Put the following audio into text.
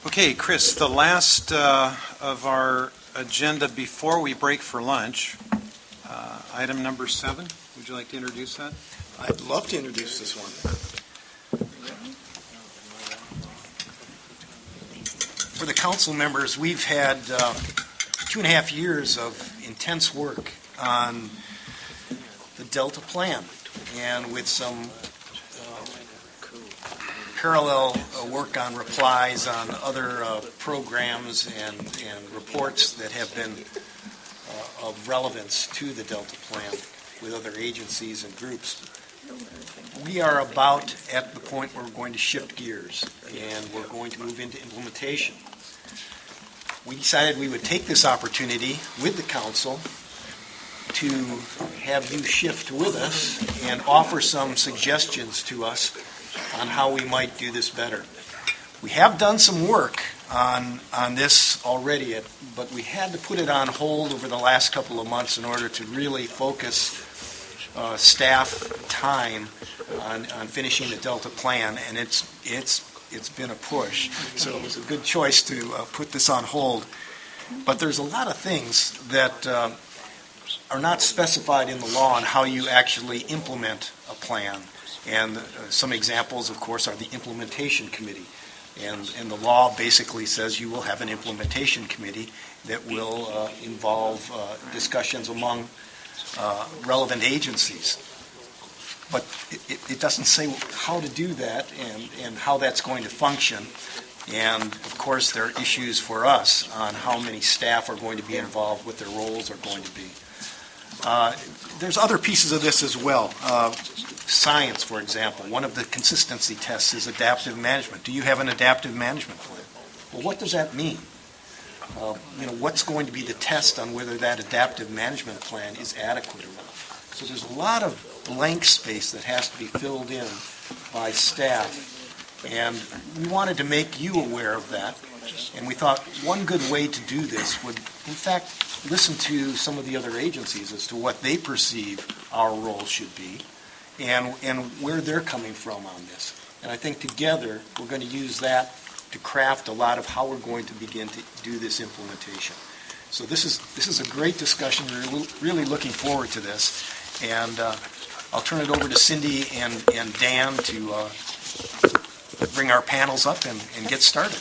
Okay, Chris, the last of our agenda before we break for lunch, item number 7. Would you like to introduce that? I'd love to introduce this one. For the council members, we've had 2.5 years of intense work on the Delta Plan, and with some parallel work on replies on other programs and reports that have been of relevance to the Delta Plan with other agencies and groups. We are about at the point where we're going to shift gears and we're going to move into implementation. We decided we would take this opportunity with the council to have you shift with us and offer some suggestions to us on how we might do this better. We have done some work on this already, but we had to put it on hold over the last couple of months in order to really focus staff time on finishing the Delta Plan, and it's been a push. So it was a good choice to put this on hold. But there's a lot of things that are not specified in the law on how you actually implement a plan. And some examples, of course, are the implementation committee. And the law basically says you will have an implementation committee that will involve discussions among relevant agencies. But it doesn't say how to do that and how that's going to function. And, of course, there are issues for us on how many staff are going to be involved, what their roles are going to be. There's other pieces of this as well. Science, for example. One of the consistency tests is adaptive management. Do you have an adaptive management plan? Well, what does that mean? What's going to be the test on whether that adaptive management plan is adequate or not? So there's a lot of blank space that has to be filled in by staff. And we wanted to make you aware of that. And we thought one good way to do this would, in fact, listen to some of the other agencies as to what they perceive our role should be and where they're coming from on this. And I think together we're going to use that to craft a lot of how we're going to begin to do this implementation. So this is a great discussion. We're really looking forward to this. And I'll turn it over to Cindy and Dan to bring our panels up and get started.